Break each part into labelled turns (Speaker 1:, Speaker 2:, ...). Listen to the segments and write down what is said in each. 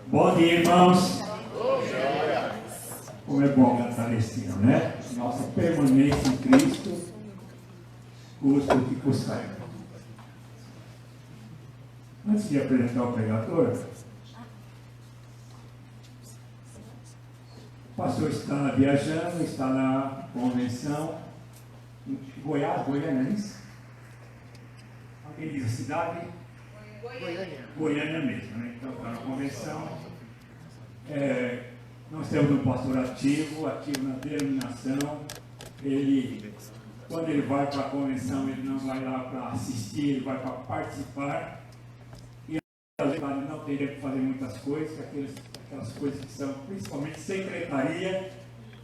Speaker 1: Bom dia, irmãos. Como é bom cantar esse hino, né? Nossa permanência em Cristo, custa o que custar. Antes de apresentar o pregador, o pastor está viajando, está na convenção em Goiás, Goiânia, não é isso? Alguém diz a cidade? Goiânia mesmo, né? Então está na convenção. Nós temos um pastor ativo na denominação. Quando ele vai para a convenção, ele não vai lá para assistir, ele vai para participar. E às vezes não tem tempo para fazer muitas coisas, aquelas coisas que são principalmente secretaria.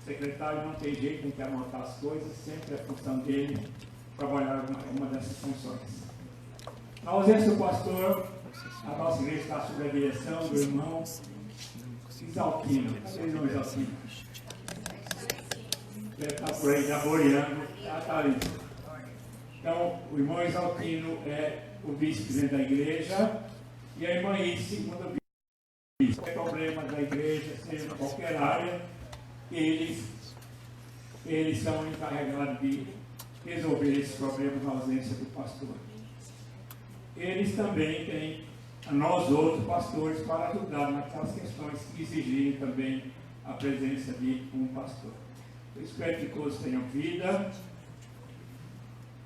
Speaker 1: O secretário não tem jeito, tem que anotar as coisas, sempre é função dele trabalhar uma dessas funções. Na ausência do pastor, a nossa igreja está sob a direção do irmão Isaltino. Cadê o irmão Isaltino? Ele está por aí laboreando. Está ali. Então, o irmão Isaltino é o vice-presidente da igreja e a irmã Iris, segunda vice. Qualquer problema da igreja, seja em qualquer área, eles são encarregados de resolver esses problemas na ausência do pastor. Eles também têm nós outros pastores para ajudar naquelas questões que exigirem também a presença de um pastor. Eu espero que todos tenham vida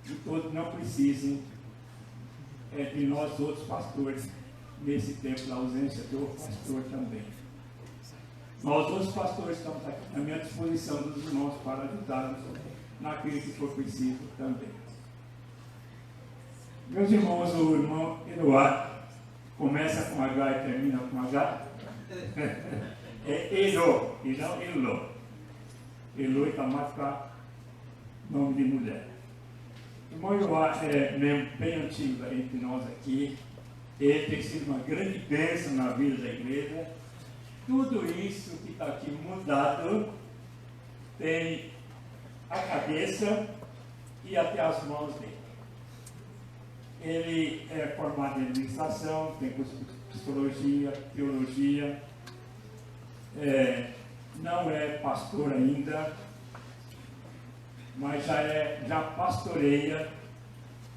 Speaker 1: e todos não precisem de nós outros pastores nesse tempo da ausência do pastor também. Nós outros pastores estamos aqui à minha disposição dos irmãos para ajudá-los naquilo que for preciso também. Meus irmãos, o irmão Eduardo começa com H e termina com H. É Elo, e não Elo. Elo está mais para nome de mulher. O irmão Eduardo é membro bem antigo entre nós aqui. Ele tem sido uma grande bênção na vida da igreja. Tudo isso que está aqui mudado tem a cabeça e até as mãos dele. Ele é formado em administração, tem curso de psicologia, teologia, não é pastor ainda, mas já pastoreia,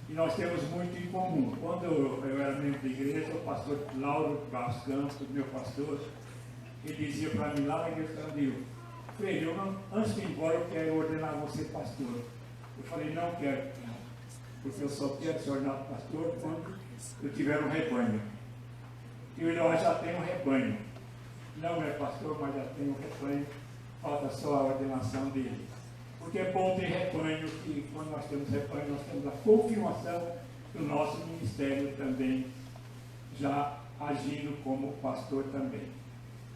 Speaker 1: e nós temos muito em comum. Quando eu era membro da igreja, o pastor Lauro Carlos Campos, meu pastor, ele dizia para mim lá na igreja, filho, antes de ir embora eu quero ordenar você pastor. Eu falei, não quero, porque eu só quero ser ordenado pastor quando eu tiver um rebanho. E o Eduardo já tem um rebanho. Não é pastor, mas já tem um rebanho. Falta só a ordenação dele. Porque é bom ter rebanho, e quando nós temos rebanho, nós temos a confirmação do nosso ministério também, já agindo como pastor também.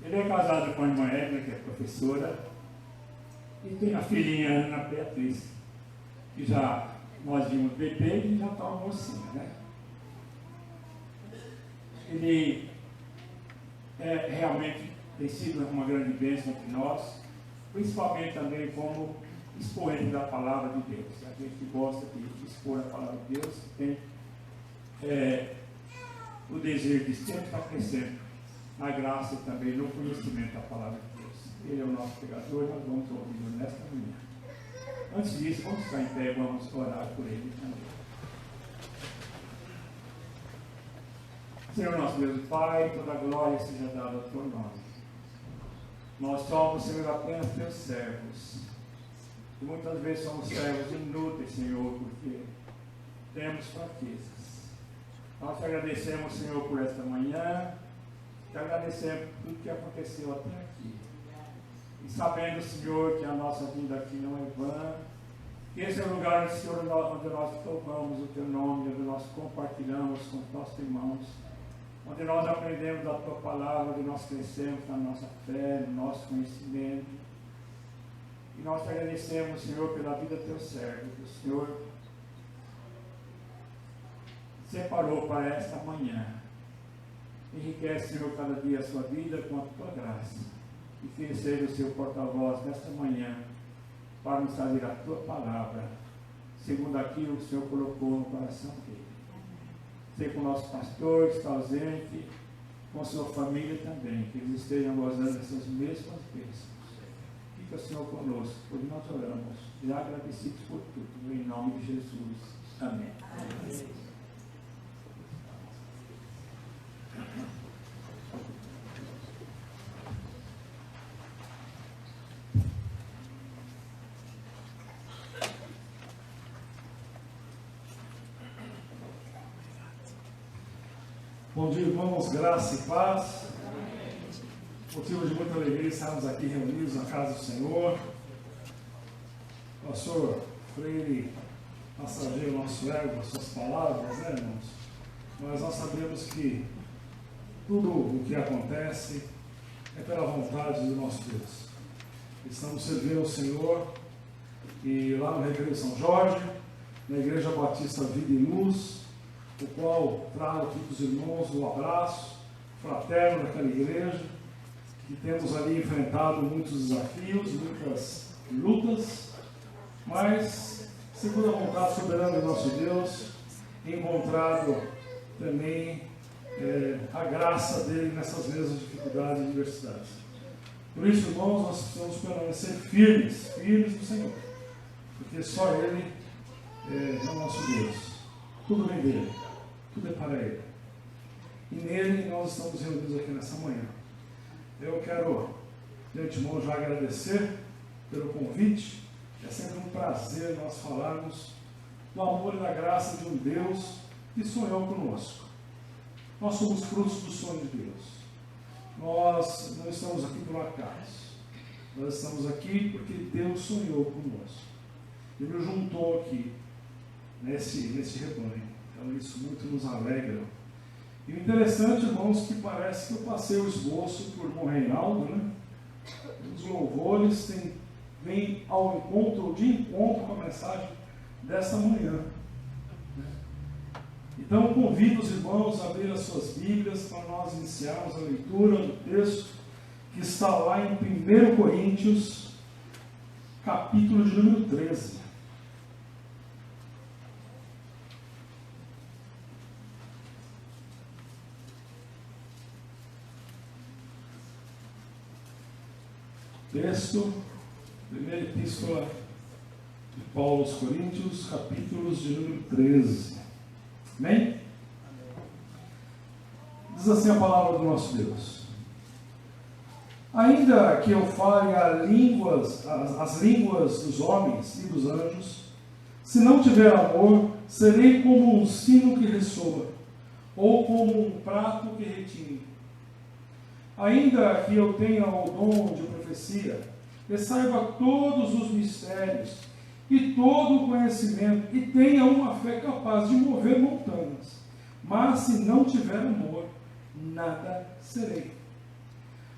Speaker 1: Ele é casado com a irmã Edna, que é professora, e tem a filhinha Ana Beatriz, que já nós vimos bebê e já está uma mocinha, né? Ele realmente tem sido uma grande bênção entre nós, principalmente também como expoente da palavra de Deus. A gente gosta de expor a palavra de Deus, tem o desejo de sempre estar crescendo na graça e também no conhecimento da palavra de Deus. Ele é o nosso pregador, nós vamos ouvi-lo nesta manhã. Antes disso, vamos ficar em pé e vamos orar por ele também. Senhor nosso Deus e Pai, toda a glória seja dada ao teu nome. Nós somos, Senhor, apenas teus servos. E muitas vezes somos servos inúteis, Senhor, porque temos fraquezas. Nós te agradecemos, Senhor, por esta manhã. Te agradecemos por tudo que aconteceu até aqui. E sabendo, Senhor, que a nossa vinda aqui não é vã, que esse é o lugar, Senhor, onde nós tomamos o teu nome, onde nós compartilhamos com os nossos irmãos, onde nós aprendemos a tua palavra, onde nós crescemos na nossa fé, no nosso conhecimento. E nós te agradecemos, Senhor, pela vida do teu servo, que o Senhor separou para esta manhã. Enriquece, Senhor, cada dia a sua vida com a tua graça. E que ele seja o seu porta-voz nesta manhã para nos trazer a tua palavra, segundo aquilo que o Senhor colocou no coração dele. Seja com o nosso pastor que está ausente, com a sua família também, que eles estejam gozando dessas mesmas bênçãos. Fica, Senhor, conosco, pois nós oramos, e agradecidos por tudo, em nome de Jesus. Amém. Amém.
Speaker 2: Bom dia, irmãos, graça e paz. Motivo de muita alegria estarmos aqui reunidos na casa do Senhor. Pastor Freire massageia o nosso ego, as suas palavras, né, irmãos? Mas nós sabemos que tudo o que acontece é pela vontade do nosso Deus. Estamos servindo ao Senhor e lá no Recreio São Jorge, na Igreja Batista Vida e Luz, o qual trago aqui para os irmãos o abraço fraterno daquela igreja, que temos ali enfrentado muitos desafios, muitas lutas, mas, segundo a vontade soberana do nosso Deus, encontrado também a graça dele nessas mesmas dificuldades e adversidades. Por isso, irmãos, nós precisamos permanecer firmes no Senhor, porque só Ele é o nosso Deus. Tudo vem dele. Tudo é para Ele. E nele nós estamos reunidos aqui nessa manhã. Eu quero, de antemão, já agradecer pelo convite. É sempre um prazer nós falarmos do amor e da graça de um Deus que sonhou conosco. Nós somos frutos do sonho de Deus. Nós não estamos aqui por acaso. Nós estamos aqui porque Deus sonhou conosco. Ele nos juntou aqui, nesse rebanho. Então isso muito nos alegra. E o interessante, irmãos, que parece que eu passei o esboço por irmão Reinaldo, né? Os louvores vêm ao encontro, de encontro com a mensagem desta manhã. Então convido os irmãos a abrir as suas Bíblias para nós iniciarmos a leitura do texto que está lá em 1 Coríntios, capítulo de número 13. Texto, primeira epístola de Paulo aos Coríntios, capítulos de número 13. Amém? Diz assim a palavra do nosso Deus: ainda que eu fale as línguas dos homens e dos anjos, se não tiver amor, serei como um sino que ressoa, ou como um prato que retine. Ainda que eu tenha o dom de profecia, e saiba todos os mistérios, e todo o conhecimento, e tenha uma fé capaz de mover montanhas, mas se não tiver amor, nada serei.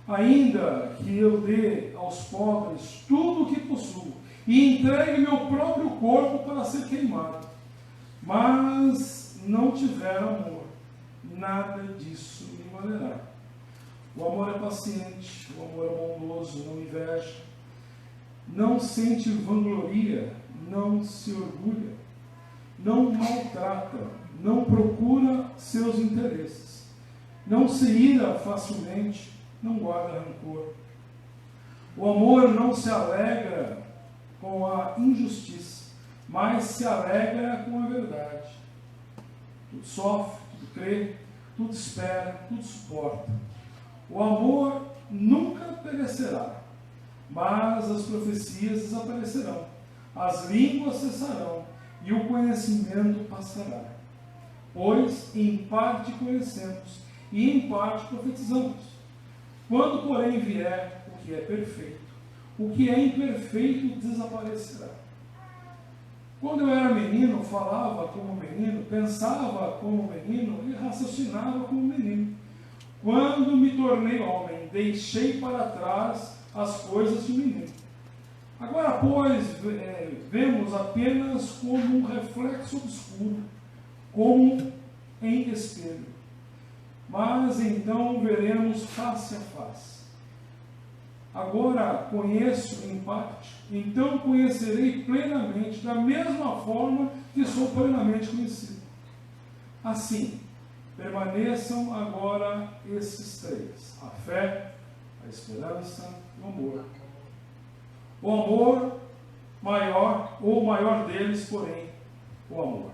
Speaker 2: Ainda que eu dê aos pobres tudo o que possuo, e entregue meu próprio corpo para ser queimado, mas não tiver amor, nada disso me valerá. O amor é paciente, o amor é bondoso, não inveja, não sente vangloria, não se orgulha, não maltrata, não procura seus interesses, não se ira facilmente, não guarda rancor. O amor não se alegra com a injustiça, mas se alegra com a verdade. Tudo sofre, tudo crê, tudo espera, tudo suporta. O amor nunca perecerá, mas as profecias desaparecerão, as línguas cessarão e o conhecimento passará. Pois em parte conhecemos e em parte profetizamos. Quando, porém, vier o que é perfeito, o que é imperfeito desaparecerá. Quando eu era menino, falava como menino, pensava como menino e raciocinava como menino. Quando me tornei homem, deixei para trás as coisas de menino. Agora, pois, vemos apenas como um reflexo obscuro, como em espelho. Mas então veremos face a face. Agora conheço em parte, então conhecerei plenamente, da mesma forma que sou plenamente conhecido. Assim, Permaneçam agora esses três: a fé, a esperança e o amor. O amor maior, ou o maior deles, porém, o amor.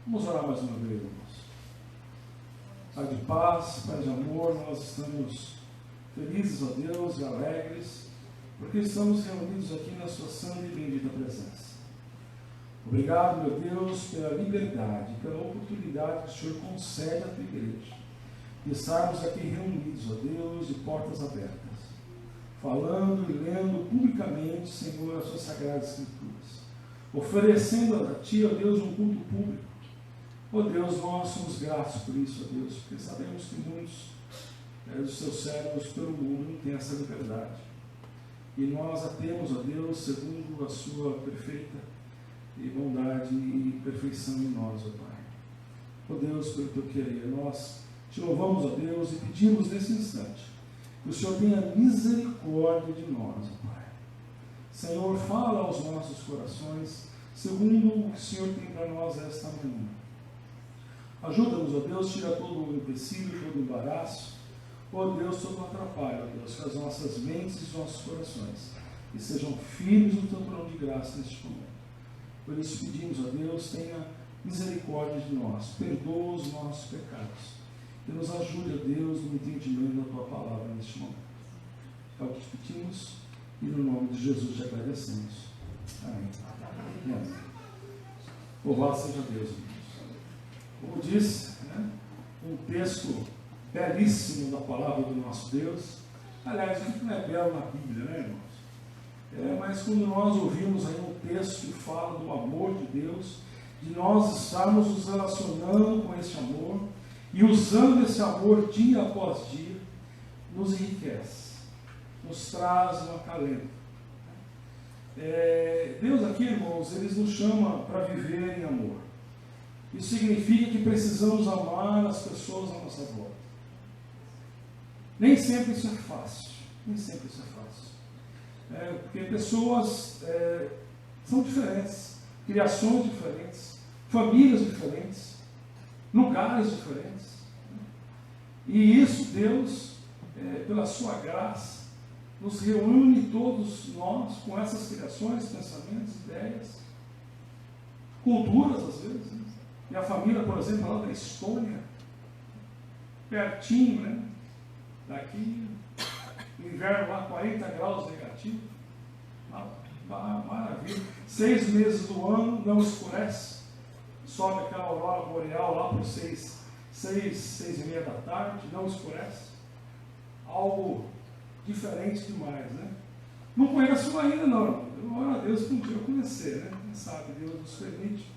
Speaker 2: Vamos orar mais uma vez, irmãos. Pai de paz, Pai de amor, nós estamos felizes, ó Deus, e alegres, porque estamos reunidos aqui na sua santa e bendita presença. Obrigado, meu Deus, pela liberdade, pela oportunidade que o Senhor concede à tua igreja, de estarmos aqui reunidos, ó Deus, de portas abertas, falando e lendo publicamente, Senhor, as suas sagradas escrituras, oferecendo a ti, ó Deus, um culto público. Ó Deus, nós somos gratos por isso, ó Deus, porque sabemos que muitos dos seus servos pelo mundo não têm essa liberdade. E nós a temos, ó Deus, segundo a sua perfeita e bondade e perfeição em nós, ó Pai. Ó Deus, pelo teu querer, nós te louvamos, ó Deus, e pedimos nesse instante que o Senhor tenha misericórdia de nós, ó Pai. Senhor, fala aos nossos corações, segundo o que o Senhor tem para nós esta manhã. Ajuda-nos, ó Deus, tira todo o empecilho, todo o embaraço, ó Deus, todo o atrapalho, ó Deus, que as nossas mentes e os nossos corações e sejam firmes no teu trono de graça neste momento. Por isso pedimos, ó Deus, tenha misericórdia de nós, perdoa os nossos pecados e nos ajude, ó Deus, no entendimento da tua palavra neste momento. É o que te pedimos e no nome de Jesus te agradecemos. Amém. Amém. Louvado seja Deus, irmãos. Como disse, né, um texto belíssimo da palavra do nosso Deus. Aliás, o que não é belo na Bíblia, né, irmãos? Mas quando nós ouvimos aí um texto que fala do amor de Deus, de nós estarmos nos relacionando com esse amor e usando esse amor dia após dia, nos enriquece, nos traz um acalento. Deus aqui, irmãos, Ele nos chama para viver em amor. Isso significa que precisamos amar as pessoas à nossa volta. Nem sempre isso é fácil. Nem sempre isso é fácil. Porque pessoas são diferentes, criações diferentes, famílias diferentes, lugares diferentes. E isso Deus, pela sua graça, nos reúne todos nós com essas criações, pensamentos, ideias, culturas às vezes. Né? E a família, por exemplo, lá da Estônia, pertinho, né? Daqui, no inverno lá 40 graus negativo, maravilha. 6 meses do ano não escurece, sobe aquela aurora boreal lá por 6 e meia da tarde, não escurece. Algo diferente demais, né? Não conheço ainda não, eu oro a Deus que um dia eu conhecer, né? Quem sabe Deus nos permite.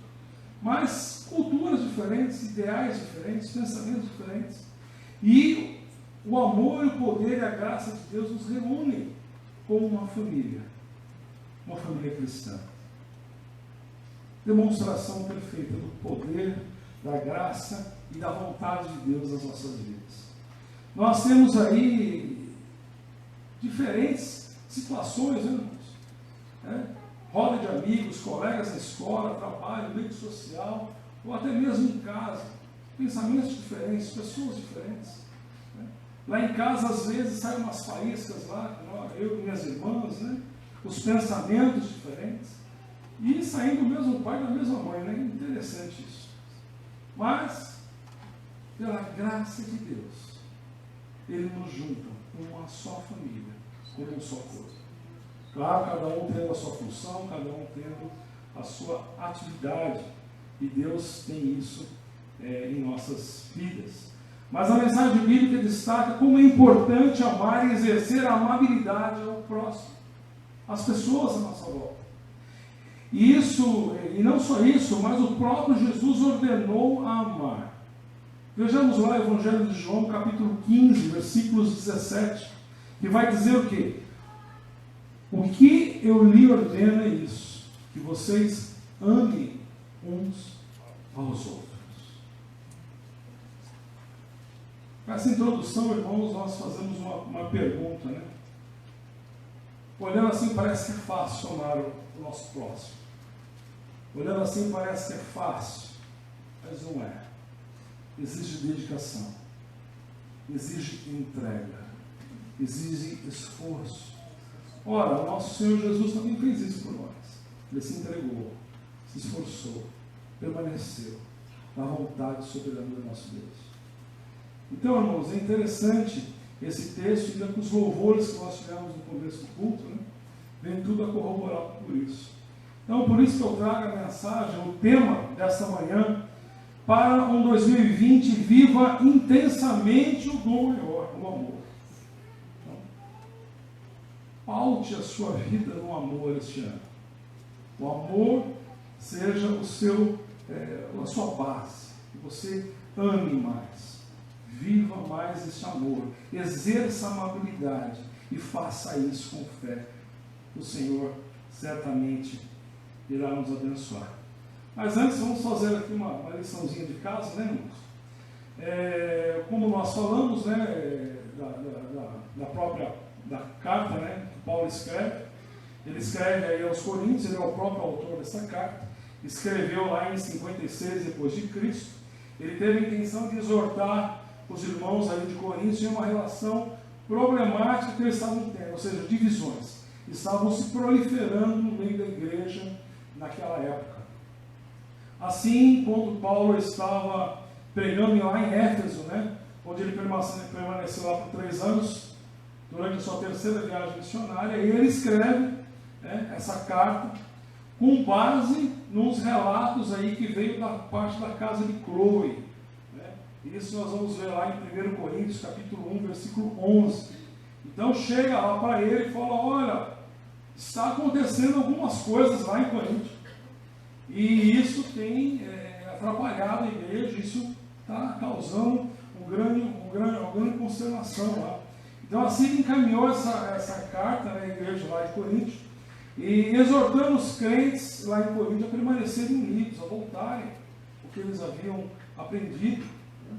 Speaker 2: Mas culturas diferentes, ideais diferentes, pensamentos diferentes. E o amor, o poder e a graça de Deus nos reúnem como uma família cristã. Demonstração perfeita do poder, da graça e da vontade de Deus nas nossas vidas. Nós temos aí diferentes situações, né, irmãos? Roda de amigos, colegas na escola, trabalho, meio social, ou até mesmo em casa. Pensamentos diferentes, pessoas diferentes. Né? Lá em casa, às vezes, saem umas faíscas lá, eu e minhas irmãs, né? Os pensamentos diferentes. E saindo do mesmo pai e da mesma mãe, né? Interessante isso. Mas, pela graça de Deus, Ele nos junta como uma só família, como um só corpo. Claro, cada um tendo a sua função, cada um tendo a sua atividade. E Deus tem isso em nossas vidas. Mas a mensagem bíblica destaca como é importante amar e exercer a amabilidade ao próximo, às pessoas à nossa volta. E não só isso, mas o próprio Jesus ordenou a amar. Vejamos lá o Evangelho de João, capítulo 15, versículos 17, que vai dizer o quê? O que eu lhe ordeno é isso, que vocês amem uns aos outros. Com essa introdução, irmãos, nós fazemos uma pergunta, né? Olhando assim, parece que é fácil amar o nosso próximo. Olhando assim, parece que é fácil, mas não é. exige dedicação, exige entrega, exige esforço. Ora, o nosso Senhor Jesus também fez isso por nós. Ele se entregou, se esforçou, permaneceu na vontade soberana do nosso Deus. Então, irmãos, é interessante esse texto, ainda com os louvores que nós tivemos no começo do culto, né? Vem tudo a corroborar por isso. Então, por isso que eu trago a mensagem, o tema desta manhã, para um 2020, viva intensamente o dom maior, o amor. Então, paute a sua vida no amor este ano. O amor seja a sua base, que você ame mais, viva mais esse amor, exerça a amabilidade e faça isso com fé. O Senhor certamente irá nos abençoar. Mas antes vamos fazer aqui uma liçãozinha de casa, né, irmãos? Como nós falamos, né, da carta, né, que Paulo escreve, ele escreve aí aos Coríntios, ele é o próprio autor dessa carta, escreveu lá em 56 depois de Cristo. Ele teve a intenção de exortar os irmãos aí de Coríntios em uma relação problemática que eles estavam tendo, ou seja, divisões. Estavam se proliferando no meio da igreja naquela época. Assim, quando Paulo estava pregando lá em Éfeso, né, onde ele permaneceu lá por 3 anos, durante a sua terceira viagem missionária, e ele escreve, né, essa carta com base nos relatos aí que veio da parte da casa de Chloe. Né? Isso nós vamos ver lá em 1 Coríntios, capítulo 1, versículo 11. Então chega lá para ele e fala: olha, está acontecendo algumas coisas lá em Corinto, e isso tem atrapalhado a igreja, isso está causando uma grande consternação lá. Então assim ele encaminhou essa carta à igreja lá de Corinto, e exortando os crentes lá em Corinto a permanecerem unidos, a voltarem o que eles haviam aprendido, né?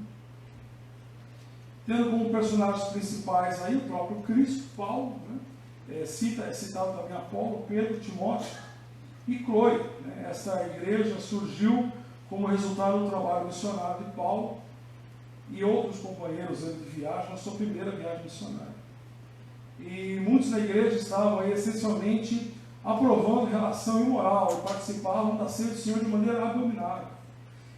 Speaker 2: Tendo como personagens principais aí o próprio Cristo, Paulo, né? É citado também Apolo, Pedro, Timóteo e Chloe. Né? Essa igreja surgiu como resultado do trabalho missionário de Paulo e outros companheiros de viagem na sua primeira viagem missionária. E muitos da igreja estavam aí essencialmente aprovando relação imoral e participavam da ceia do Senhor de maneira abominável.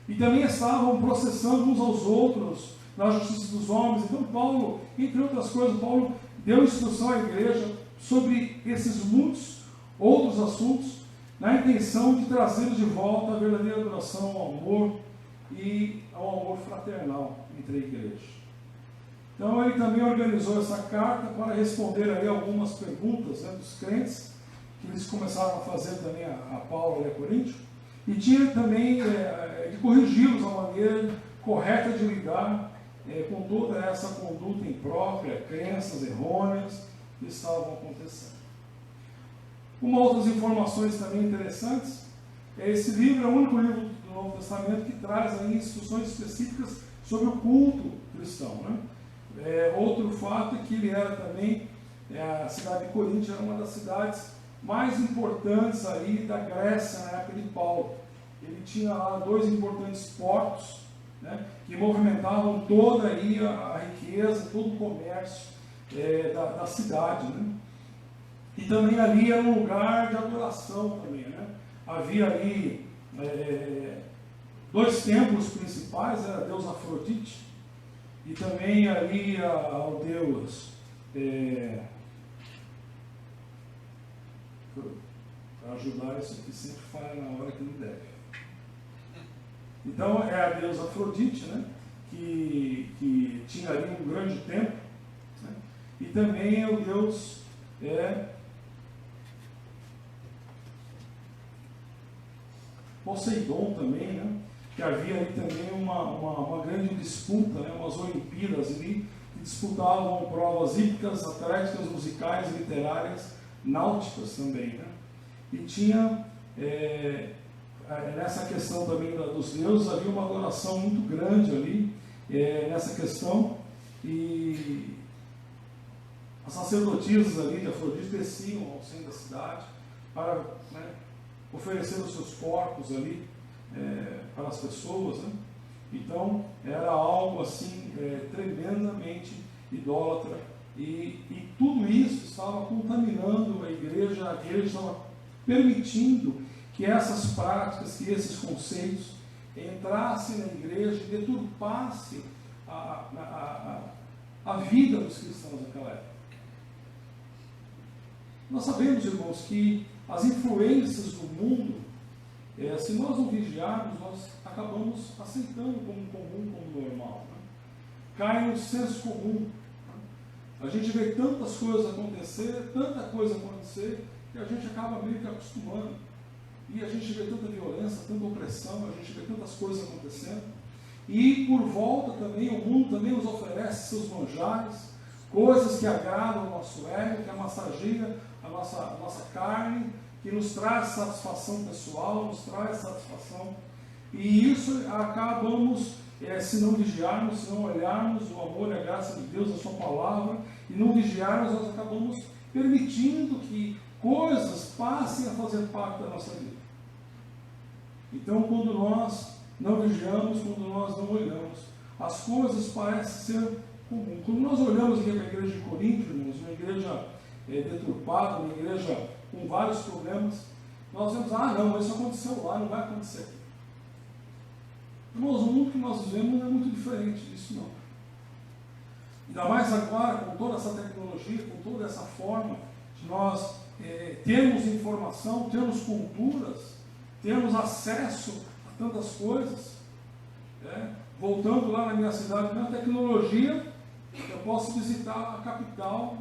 Speaker 2: E também estavam processando uns aos outros na justiça dos homens. Então Paulo, entre outras coisas, Paulo deu instrução à igreja sobre esses muitos outros assuntos, na intenção de trazê-los de volta à verdadeira adoração ao amor e ao amor fraternal entre a igreja. Então ele também organizou essa carta para responder aí algumas perguntas, né, dos crentes, que eles começaram a fazer também a Paulo e a Coríntio, e tinha também de corrigi-los a maneira correta de lidar com toda essa conduta imprópria, crenças errôneas que estavam acontecendo. Outras informações também interessantes, esse livro é o único livro do Novo Testamento que traz aí instruções específicas sobre o culto cristão, né? Outro fato é que ele era também, a cidade de Corinto era uma das cidades mais importantes aí da Grécia na época de Paulo. Ele tinha lá 2 importantes portos, né, que movimentavam toda aí a riqueza, todo o comércio da cidade, né? E também ali era um lugar de adoração também, né? Havia ali 2 templos principais, era a deusa Afrodite, e também ali ao deus para ajudar, isso aqui sempre falha na hora que não deve. Então é a deusa Afrodite, né, que tinha ali um grande templo, né, e também é o deus Poseidon também, né, que havia ali também uma grande disputa, né, umas Olimpíadas ali, que disputavam provas hípicas, atléticas, musicais, literárias, náuticas também, né? E tinha, nessa questão também dos deuses, havia uma adoração muito grande ali, nessa questão, e as sacerdotisas ali de Afrodite desciam ao centro da cidade para, né, oferecer os seus corpos ali para as pessoas, né? Então, era algo assim, tremendamente idólatra, e tudo isso estava contaminando a igreja estava permitindo que essas práticas, que esses conceitos entrassem na igreja e deturpassem a vida dos cristãos naquela época. Nós sabemos, irmãos, que as influências do mundo, se nós não vigiarmos, nós acabamos aceitando como comum, como normal. Né? Cai no senso comum. A gente vê tantas coisas acontecer, tanta coisa acontecer, que a gente acaba meio que acostumando. E a gente vê tanta violência, tanta opressão, a gente vê tantas coisas acontecendo. E por volta também, o mundo também nos oferece seus manjares, coisas que agradam o nosso ego, que massageia a nossa carne, que nos traz satisfação pessoal, nos traz satisfação. E isso acabamos, se não vigiarmos, se não olharmos o amor e a graça de Deus, a sua palavra, e não vigiarmos, nós acabamos permitindo que coisas passem a fazer parte da nossa vida. Então, quando nós não vigiamos, quando nós não olhamos, as coisas parecem ser comuns. Quando nós olhamos aqui para a igreja de Corinto, irmãos, uma igreja deturpada, uma igreja com vários problemas, nós vemos, não, mas isso aconteceu lá, não vai acontecer aqui. Irmãos, o mundo que nós vivemos não é muito diferente disso, não. Ainda mais agora, com toda essa tecnologia, com toda essa forma de nós termos informação, termos culturas, termos acesso a tantas coisas. Voltando lá na minha cidade, na tecnologia, eu posso visitar a capital,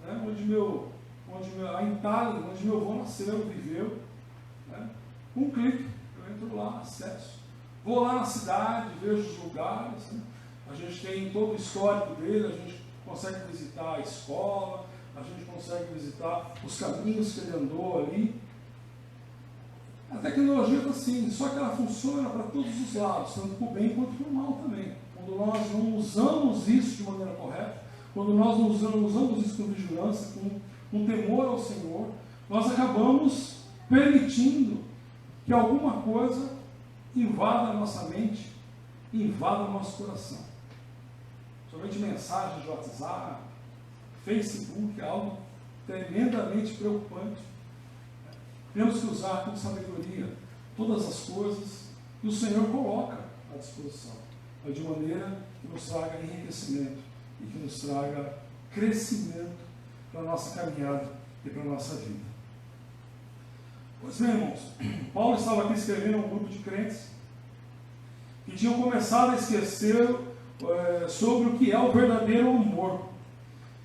Speaker 2: a Itália, onde meu avô nasceu, viveu. Com um clique, eu entro lá, acesso. Vou lá na cidade, vejo os lugares. A gente tem todo o histórico dele, a gente consegue visitar a escola, a gente consegue visitar os caminhos que ele andou ali. A tecnologia está assim, só que ela funciona para todos os lados, tanto para o bem quanto para o mal também. Quando nós não usamos isso de maneira correta, quando nós não usamos isso com vigilância, com temor ao Senhor, nós acabamos permitindo que alguma coisa invada a nossa mente, invada o nosso coração. Somente mensagens de WhatsApp, Facebook, é algo tremendamente preocupante. Temos que usar com sabedoria todas as coisas que o Senhor coloca à disposição, de maneira que nos traga enriquecimento e que nos traga crescimento para a nossa caminhada e para a nossa vida. Pois bem, irmãos, Paulo estava aqui escrevendo a um grupo de crentes que tinham começado a esquecer sobre o que é o verdadeiro amor.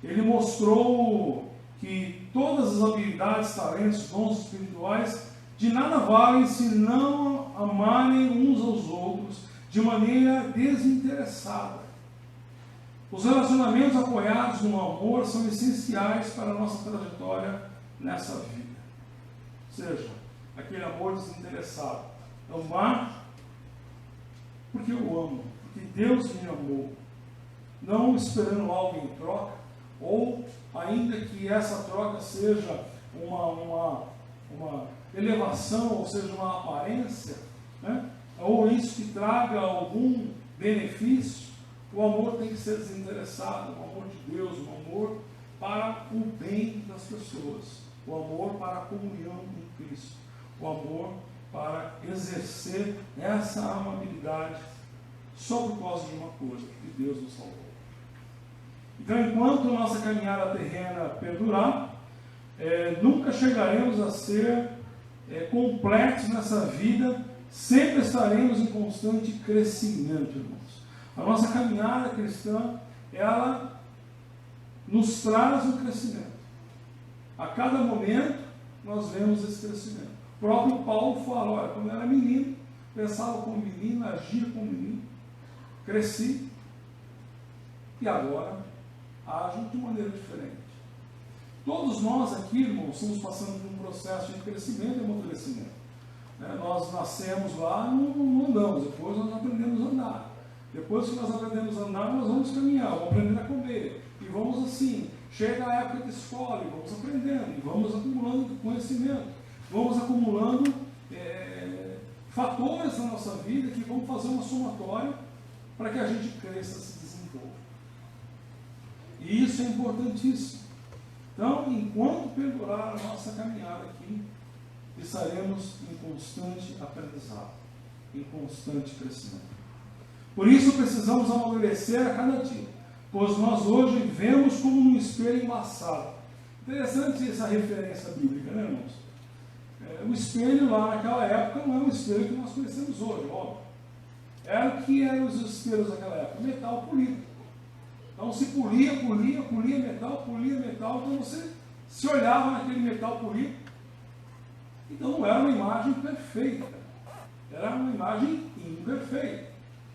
Speaker 2: Ele mostrou que todas as habilidades, talentos, dons espirituais de nada valem se não amarem uns aos outros de maneira desinteressada. Os relacionamentos apoiados no amor são essenciais para a nossa trajetória nessa vida. Ou seja, aquele amor desinteressado. Amar porque eu amo, porque Deus me amou, não esperando algo em troca, ou ainda que essa troca seja uma elevação, ou seja, uma aparência, ou isso que traga algum benefício. O amor tem que ser desinteressado, o amor de Deus, o amor para o bem das pessoas, o amor para a comunhão com Cristo, o amor para exercer essa amabilidade só por causa de uma coisa, que Deus nos salvou. Então, enquanto nossa caminhada terrena perdurar, nunca chegaremos a ser completos nessa vida, sempre estaremos em constante crescimento, irmãos. A nossa caminhada cristã, ela nos traz um crescimento. A cada momento, nós vemos esse crescimento. O próprio Paulo fala, olha, quando eu era menino, pensava como menino, agia como menino, cresci, e agora ajo de maneira diferente. Todos nós aqui, irmãos, estamos passando por um processo de crescimento e amadurecimento. Nós nascemos lá, não andamos, depois nós aprendemos a andar. Depois que nós aprendemos a andar, nós vamos caminhar, vamos aprender a comer. E vamos assim, chega a época de escola, e vamos aprendendo, e vamos acumulando conhecimento. Vamos acumulando fatores na nossa vida que vão fazer uma somatória para que a gente cresça, se desenvolva. E isso é importantíssimo. Então, enquanto perdurar a nossa caminhada aqui, estaremos em constante aprendizado, em constante crescimento. Por isso precisamos amadurecer a cada dia, pois nós hoje vemos como num espelho embaçado. Interessante essa referência bíblica, né, irmãos? O espelho lá naquela época não é um espelho que nós conhecemos hoje, óbvio. Era o que eram os espelhos daquela época? Metal polido. Então se polia metal, então você se olhava naquele metal polido. Então não era uma imagem perfeita, era uma imagem imperfeita.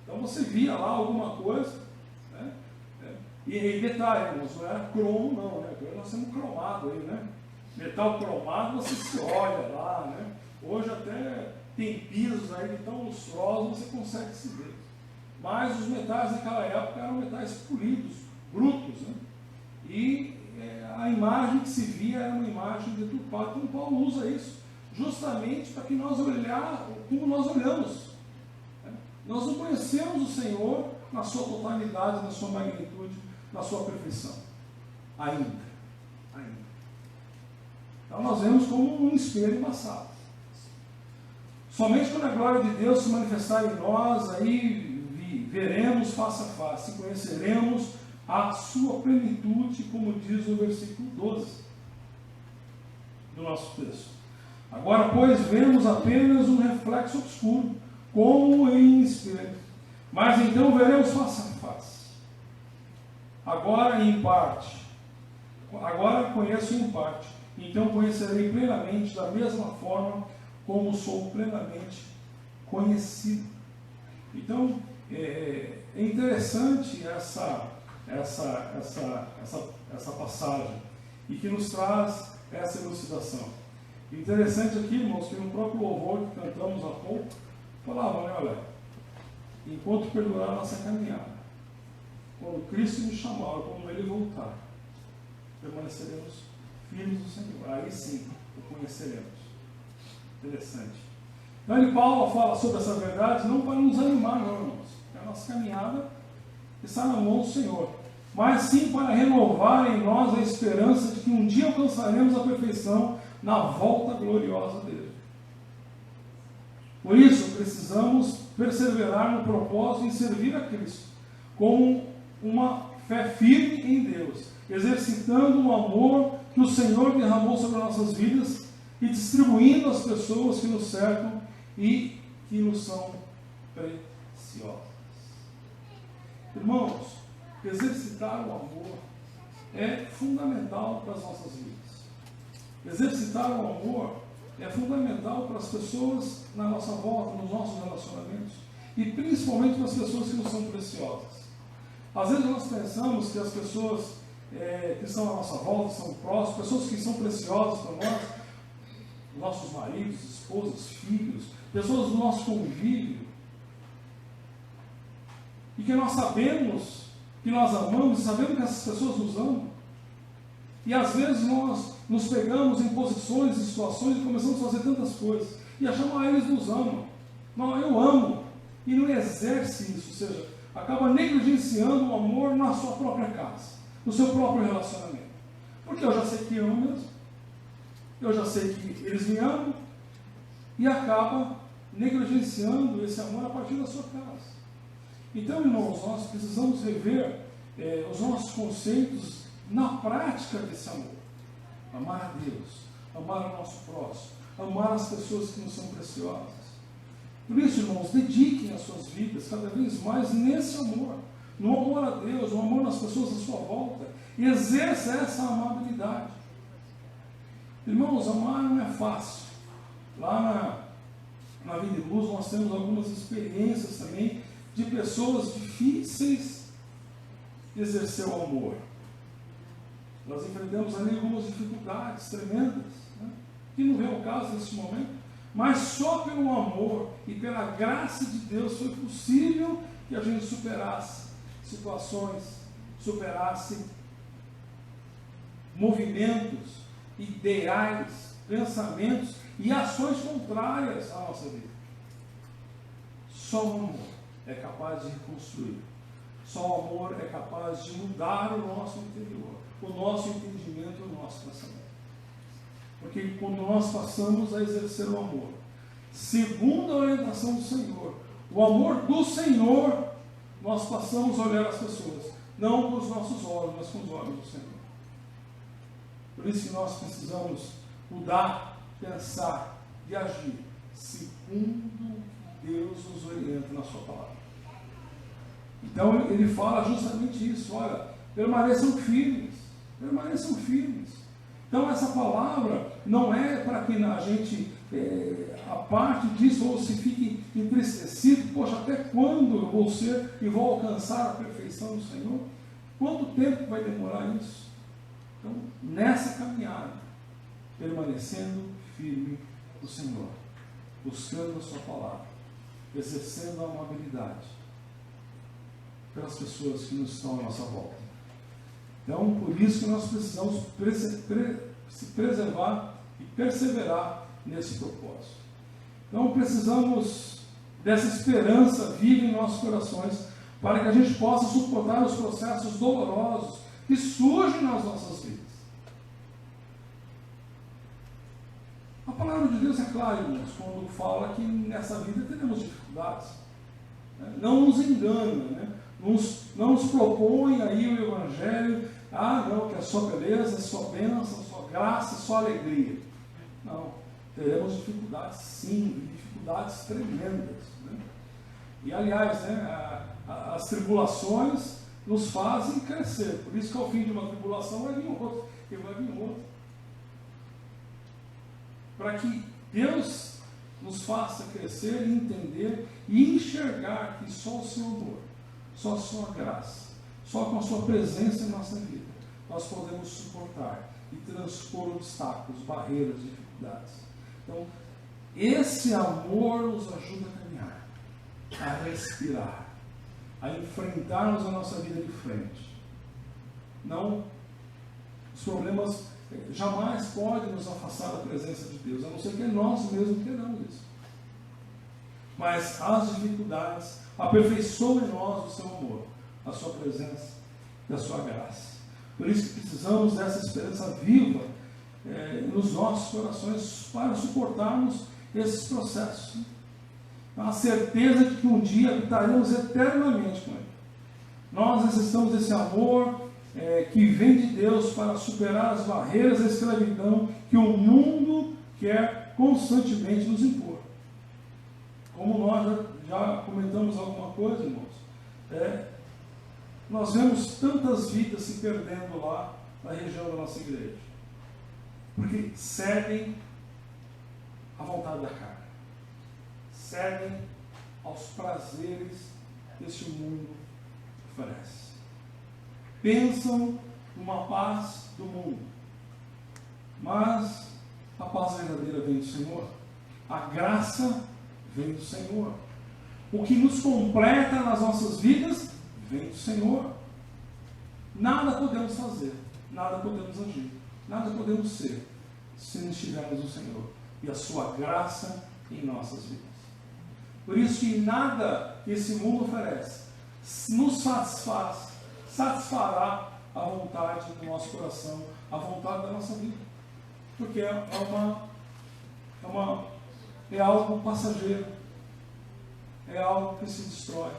Speaker 2: Então você via lá alguma coisa, né? E detalhe, não era cromo não, né? Agora nós temos cromado aí, né? Metal cromado você se olha lá, né? Hoje até tem pisos aí que tão lustrosos, você consegue se ver. Mas os metais naquela época eram metais polidos, brutos, né? E a imagem que se via era uma imagem deturpada. Então Paulo usa isso justamente para que nós olhemos como nós olhamos. Né? Nós não conhecemos o Senhor na sua totalidade, na sua magnitude, na sua perfeição. Ainda. Então nós vemos como um espelho embaçado. Somente quando a glória de Deus se manifestar em nós, aí veremos face a face e conheceremos a sua plenitude, como diz o versículo 12 do nosso texto. Agora, pois, vemos apenas um reflexo obscuro, como em espelho. Mas então veremos face a face. Agora em parte. Agora conheço em parte. Então conhecerei plenamente, da mesma forma como sou plenamente conhecido. Então, é interessante essa passagem e que nos traz essa elucidação. Interessante aqui, irmãos, que no próprio louvor que cantamos há pouco, falava, né, olha, enquanto perdurar a nossa caminhada, quando Cristo nos chamar, quando Ele voltar, permaneceremos firmes do Senhor. Aí sim, o conheceremos. Interessante. Então, Paulo fala sobre essa verdade não para nos animar, não, irmãos. A nossa caminhada está na mão do Senhor, mas sim para renovar em nós a esperança de que um dia alcançaremos a perfeição na volta gloriosa dele. Por isso, precisamos perseverar no propósito de servir a Cristo, com uma fé firme em Deus, exercitando o amor que o Senhor derramou sobre as nossas vidas e distribuindo às pessoas que nos cercam e que nos são preciosas. Irmãos, exercitar o amor é fundamental para as nossas vidas. Exercitar o amor é fundamental para as pessoas na nossa volta, nos nossos relacionamentos, e principalmente para as pessoas que nos são preciosas. Às vezes nós pensamos que as pessoas que estão à nossa volta, são próximas, pessoas que são preciosas para nós, nossos maridos, esposas, filhos, pessoas do nosso convívio, e que nós sabemos que nós amamos, e sabemos que essas pessoas nos amam, e às vezes nós nos pegamos em posições e situações e começamos a fazer tantas coisas, e achamos, eles nos amam. Não, eu amo, e não exerce isso, ou seja, acaba negligenciando o amor na sua própria casa, no seu próprio relacionamento. Porque eu já sei que amo mesmo, eu já sei que eles me amam, e acaba negligenciando esse amor a partir da sua casa. Então, irmãos, nós precisamos rever os nossos conceitos na prática desse amor. Amar a Deus, amar o nosso próximo, amar as pessoas que nos são preciosas. Por isso, irmãos, dediquem as suas vidas cada vez mais nesse amor, no amor a Deus, no amor nas pessoas à sua volta, e exerça essa amabilidade. Irmãos, amar não é fácil. Lá na Vida e Luz nós temos algumas experiências também de pessoas difíceis de exercer o amor. Nós enfrentamos ali algumas dificuldades tremendas, né? Que não vem ao caso nesse momento, mas só pelo amor e pela graça de Deus foi possível que a gente superasse situações, superasse movimentos, ideais, pensamentos e ações contrárias à nossa vida. Só o amor é capaz de reconstruir. Só o amor é capaz de mudar o nosso interior, o nosso entendimento e o nosso pensamento. Porque quando nós passamos a exercer o amor, segundo a orientação do Senhor, o amor do Senhor, nós passamos a olhar as pessoas, não com os nossos olhos, mas com os olhos do Senhor. Por isso que nós precisamos mudar, pensar e agir segundo Deus nos orienta na sua palavra. Então ele fala justamente isso, olha, permaneçam firmes, permaneçam firmes. Então essa palavra não é para que a gente, a parte disso, ou se fique entristecido, poxa, até quando eu vou ser e vou alcançar a perfeição do Senhor? Quanto tempo vai demorar isso? Então, nessa caminhada, permanecendo firme no Senhor, buscando a sua palavra, exercendo a amabilidade pelas pessoas que nos estão à nossa volta. Então, por isso que nós precisamos se preservar e perseverar nesse propósito. Então, precisamos dessa esperança viva em nossos corações, para que a gente possa suportar os processos dolorosos que surgem nas nossas vidas. A palavra de Deus é clara, irmãos, quando fala que nessa vida teremos dificuldades. Não nos engana, né? Não nos propõe aí o Evangelho, não, que é só beleza, só bênção, só graça, só alegria. Não, teremos dificuldades sim, dificuldades tremendas. Né? E aliás, né, as tribulações nos fazem crescer, por isso que ao fim de uma tribulação vai vir outro, e vai vir outro. Para que Deus nos faça crescer e entender e enxergar que só o seu amor, só a sua graça, só com a sua presença em nossa vida, nós podemos suportar e transpor obstáculos, barreiras, dificuldades. Então, esse amor nos ajuda a caminhar, a respirar, a enfrentarmos a nossa vida de frente. Não, os problemas jamais podem nos afastar da presença de Deus, a não ser que nós mesmos queiramos isso. Mas as dificuldades aperfeiçoam em nós o seu amor, a sua presença e a sua graça. Por isso que precisamos dessa esperança viva nos nossos corações para suportarmos esses processos. A certeza de que um dia habitaremos eternamente com Ele. Nós necessitamos desse amor que vem de Deus para superar as barreiras da escravidão que o mundo quer constantemente nos impor. Como nós já comentamos alguma coisa, irmãos, nós vemos tantas vidas se perdendo lá na região da nossa igreja, porque cedem à vontade da carne, cedem aos prazeres que este mundo oferece. Pensam numa paz do mundo, mas a paz verdadeira vem do Senhor, a graça vem do Senhor, o que nos completa nas nossas vidas vem do Senhor. Nada podemos fazer, nada podemos agir, nada podemos ser, se não estivermos no Senhor e a sua graça em nossas vidas. Por isso que nada que esse mundo oferece nos satisfará a vontade do nosso coração, a vontade da nossa vida, porque é algo passageiro, é algo que se destrói,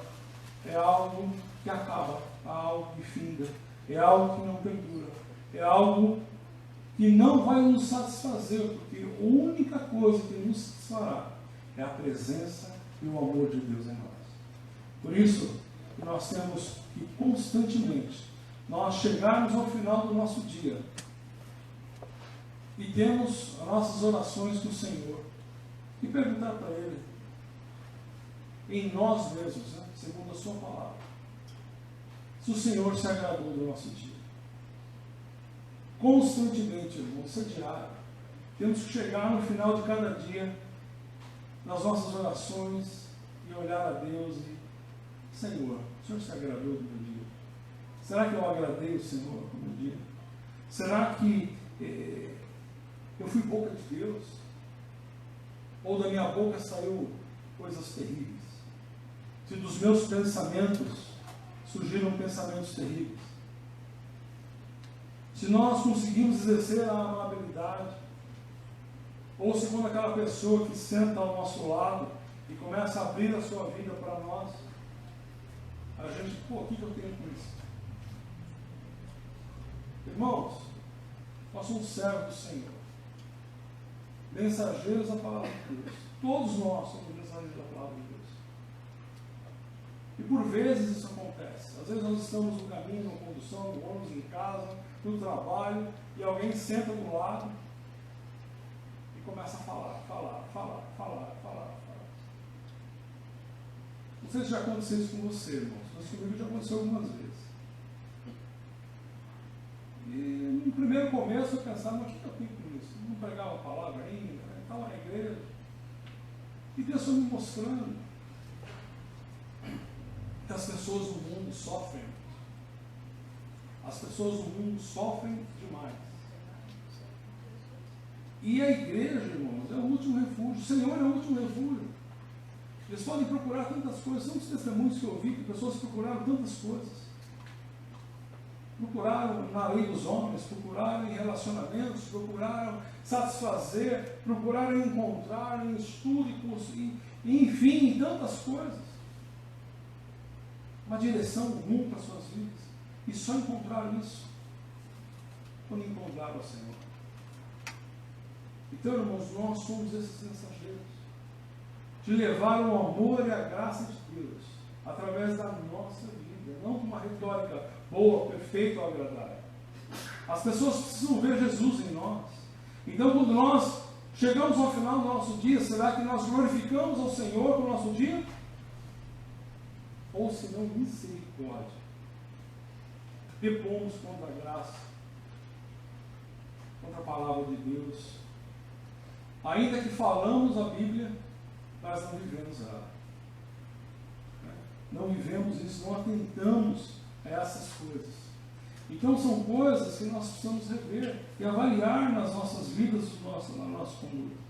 Speaker 2: é algo que acaba, é algo que finda, é algo que não perdura, é algo que não vai nos satisfazer, porque a única coisa que nos satisfará é a presença e o amor de Deus em nós. Por isso, nós temos que constantemente, nós chegarmos ao final do nosso dia e temos as nossas orações com o Senhor e perguntar para Ele, em nós mesmos, né, segundo a sua palavra, se o Senhor se agradou do nosso dia. Constantemente, irmão, isso é diário. Temos que chegar no final de cada dia, nas nossas orações, e olhar a Deus e, Senhor, o Senhor se agradou do meu dia? Será que eu agradei o Senhor no meu dia? Será que eu fui boca de Deus? Ou da minha boca saiu coisas terríveis? se dos meus pensamentos surgiram pensamentos terríveis. Se nós conseguimos exercer a amabilidade, ou se quando aquela pessoa que senta ao nosso lado e começa a abrir a sua vida para nós, a gente, o que eu tenho com isso? Irmãos, nós somos servos do Senhor, mensageiros da palavra de Deus. Todos nós somos mensageiros da palavra de Deus. E por vezes isso acontece. Às vezes nós estamos no caminho, na condução, no ônibus, em casa, no trabalho, e alguém senta do lado e começa a falar. Não sei se já aconteceu isso com você, irmãos, mas comigo já aconteceu algumas vezes. E no primeiro começo eu pensava, mas o que eu tenho com isso? Não pregava a palavra ainda, estava na igreja. E Deus foi me mostrando que as pessoas do mundo sofrem. As pessoas do mundo sofrem demais. E a igreja, irmãos, é o último refúgio. O Senhor é o último refúgio. Eles podem procurar tantas coisas. São os testemunhos que eu ouvi, que pessoas procuraram tantas coisas. Procuraram na lei dos homens, procuraram em relacionamentos, procuraram satisfazer, procuraram encontrar em estudo e curso, enfim, em tantas coisas. Uma direção, um rumo para as suas vidas. E só encontraram isso quando encontraram o Senhor. Então, irmãos, nós somos esses mensageiros de levar o amor e a graça de Deus através da nossa vida, não com uma retórica boa, perfeita ou agradável. As pessoas precisam ver Jesus em nós. Então, quando nós chegamos ao final do nosso dia, será que nós glorificamos ao Senhor no nosso dia? Ou se não, misericórdia. Depomos contra a graça, contra a palavra de Deus. Ainda que falamos a Bíblia, nós não vivemos ela. Não vivemos isso, não atentamos a essas coisas. Então são coisas que nós precisamos rever e avaliar nas nossas vidas, na nossa conduta.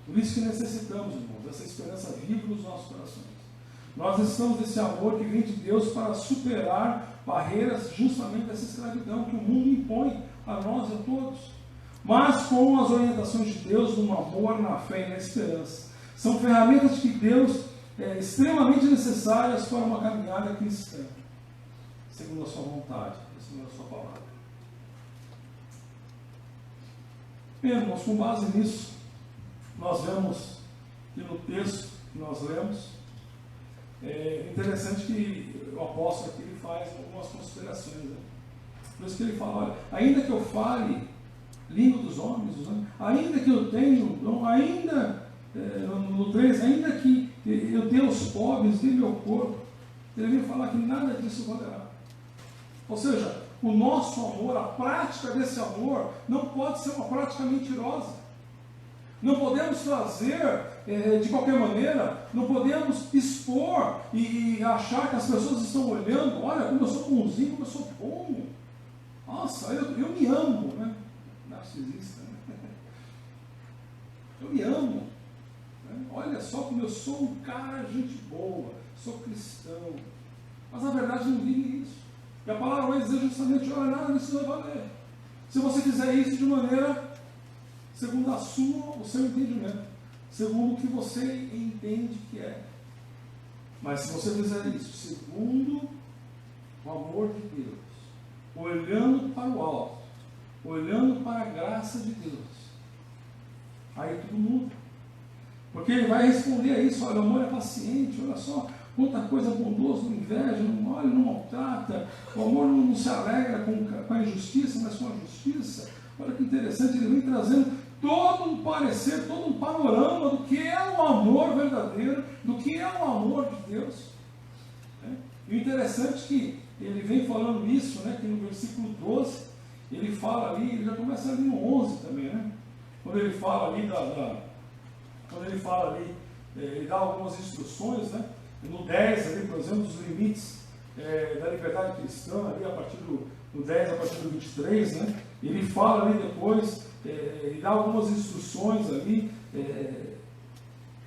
Speaker 2: Por isso que necessitamos, irmãos, dessa esperança viva nos nossos corações. Nós necessitamos desse amor que vem de Deus para superar barreiras justamente dessa escravidão que o mundo impõe a nós e a todos. Mas com as orientações de Deus no amor, na fé e na esperança. São ferramentas de Deus extremamente necessárias para uma caminhada cristã, segundo a sua vontade, segundo a sua palavra. Bem, irmãos, com base nisso, nós vemos que no texto que nós lemos, é interessante que o apóstolo aqui ele faz algumas considerações. Né? Por isso que ele fala, olha, ainda que eu fale língua dos homens, ainda que eu tenha, ainda, no 3, ainda que eu dê aos pobres, dê meu corpo, ele vem falar que nada disso valerá. Ou seja, o nosso amor, a prática desse amor, não pode ser uma prática mentirosa. Não podemos fazer de qualquer maneira, não podemos expor e achar que as pessoas estão olhando, olha como eu sou bonzinho, como eu sou bom. Nossa, eu me amo, né? Narcisista, né? Eu me amo. Né? Olha só como eu sou um cara, gente boa, sou cristão. Mas na verdade não vive isso. E a palavra vai dizer justamente, olha, nada disso vai valer. Se você fizer isso de maneira segundo o seu entendimento, segundo o que você entende que é. Mas se você fizer isso segundo o amor de Deus, olhando para o alto, olhando para a graça de Deus, aí tudo muda. Porque ele vai responder a isso, olha, o amor é paciente, olha só, quanta coisa bondosa, não inveja, não olha, não maltrata, o amor não se alegra com a injustiça, mas com a justiça. Olha que interessante, ele vem trazendo todo um parecer, todo um panorama do que é o amor verdadeiro, do que é o amor de Deus. E o interessante é que ele vem falando isso, né, que no versículo 12, ele fala ali, ele já começa ali no 11 também, né? Quando ele fala ali ele dá algumas instruções, né? No 10 ali, por exemplo, os limites da liberdade cristã, ali a partir do 10 a partir do 23, né? Ele fala ali depois, ele dá algumas instruções ali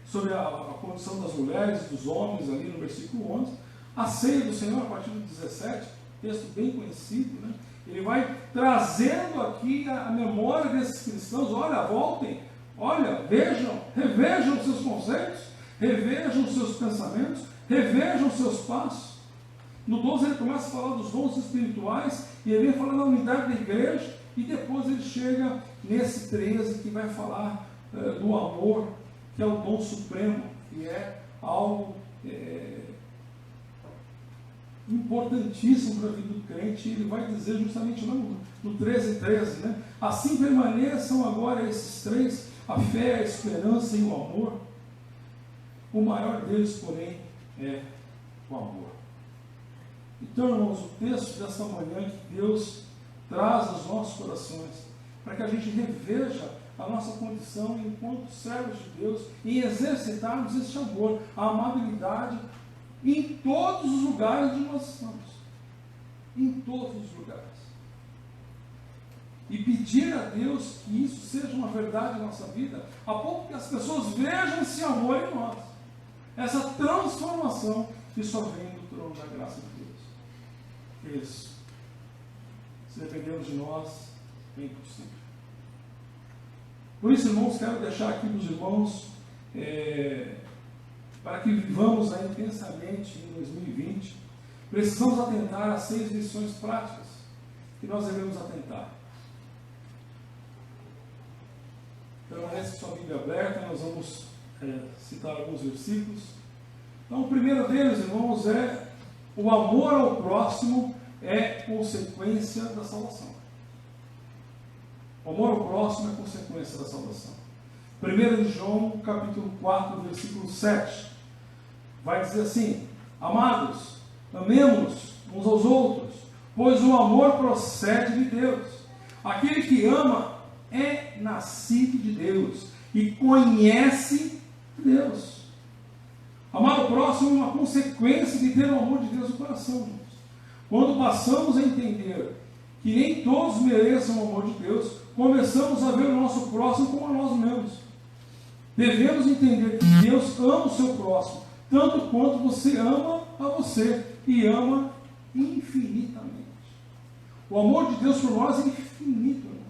Speaker 2: sobre a condição das mulheres e dos homens, ali no versículo 11. A ceia do Senhor, a partir do 17, texto bem conhecido, né? Ele vai trazendo aqui a memória desses cristãos. Olha, voltem, olha, vejam, revejam os seus conceitos, revejam os seus pensamentos, revejam os seus passos. No 12 ele começa a falar dos dons espirituais, e ele vem falando da unidade da igreja, e depois ele chega nesse 13 que vai falar do amor, que é o dom supremo, que é algo importantíssimo para a vida do crente. E ele vai dizer justamente no 13:13, né? Assim permaneçam agora esses três: a fé, a esperança e o amor. O maior deles, porém, é o amor. Então, irmãos, o texto desta manhã que Deus traz aos nossos corações, para que a gente reveja a nossa condição enquanto servos de Deus e exercitarmos este amor, a amabilidade em todos os lugares onde nós estamos. Em todos os lugares. E pedir a Deus que isso seja uma verdade na nossa vida, a ponto que as pessoas vejam esse amor em nós. Essa transformação que só vem do trono da graça de Deus. Isso. Se dependemos de nós, é impossível. Por isso, irmãos, quero deixar aqui para os irmãos, para que vivamos aí intensamente em 2020, precisamos atentar a 6 lições práticas que nós devemos atentar. Permanece com sua Bíblia aberta, nós vamos citar alguns versículos. Então, o primeiro deles, irmãos, é o amor ao próximo é consequência da salvação. O amor ao próximo é consequência da salvação. 1 João, capítulo 4, versículo 7, vai dizer assim: amados, amemo-nos uns aos outros, pois o amor procede de Deus. Aquele que ama é nascido de Deus e conhece Deus. Amar o próximo é uma consequência de ter o amor de Deus no coração. Quando passamos a entender que nem todos mereçam o amor de Deus, começamos a ver o nosso próximo como a nós mesmos. Devemos entender que Deus ama o seu próximo, tanto quanto você ama a você, e ama infinitamente. O amor de Deus por nós é infinito, irmãos.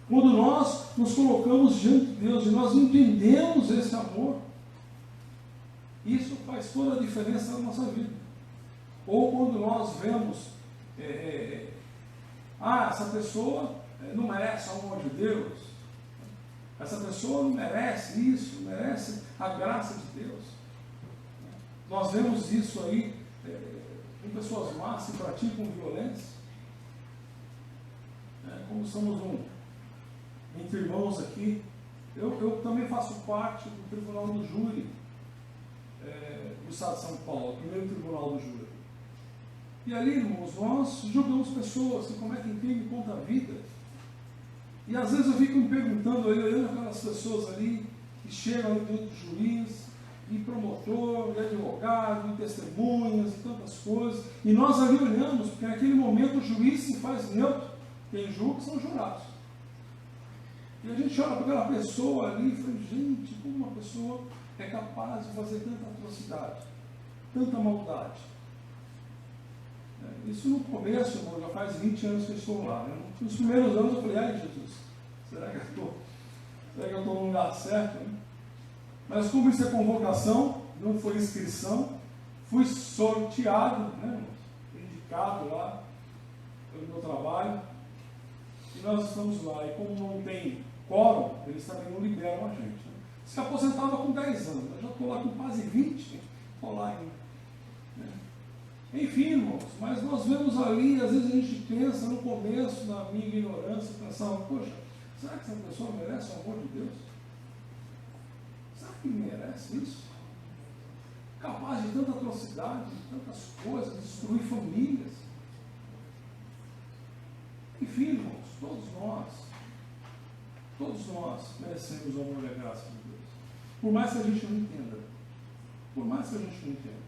Speaker 2: Quando nós nos colocamos diante de Deus e nós entendemos esse amor, isso faz toda a diferença na nossa vida. Ou quando nós vemos, essa pessoa não merece o amor de Deus, essa pessoa não merece isso, não merece a graça de Deus. Nós vemos isso aí em pessoas más que praticam violência. Como somos entre irmãos aqui, eu também faço parte do Tribunal do Júri do Estado de São Paulo, o primeiro Tribunal do Júri. E ali, irmãos, nós julgamos pessoas que cometem crime contra a vida. E às vezes eu fico me perguntando, olhando aquelas pessoas ali que chegam ali diante do juiz, e promotor, e advogado, e testemunhas, e tantas coisas. E nós ali olhamos, porque naquele momento o juiz se faz neutro. Quem julga são jurados. E a gente olha para aquela pessoa ali e fala: gente, como uma pessoa é capaz de fazer tanta atrocidade, tanta maldade? Isso no começo, irmão, já faz 20 anos que eu estou lá. Né? Nos primeiros anos eu falei: ai, Jesus, será que eu estou no lugar certo? Né? Mas como isso é convocação, não foi inscrição, fui sorteado, né, indicado lá pelo meu trabalho, e nós estamos lá. E como não tem quórum, eles também não liberam a gente. Né? Se aposentava com 10 anos, eu já estou lá com quase 20, estou lá ainda. Né? Enfim, irmãos, mas nós vemos ali, às vezes a gente pensa no começo, na minha ignorância, pensava: poxa, será que essa pessoa merece o amor de Deus? Será que merece isso? Capaz de tanta atrocidade, de tantas coisas, destruir famílias. Enfim, irmãos, todos nós merecemos o amor e a graça de Deus. Por mais que a gente não entenda. Por mais que a gente não entenda.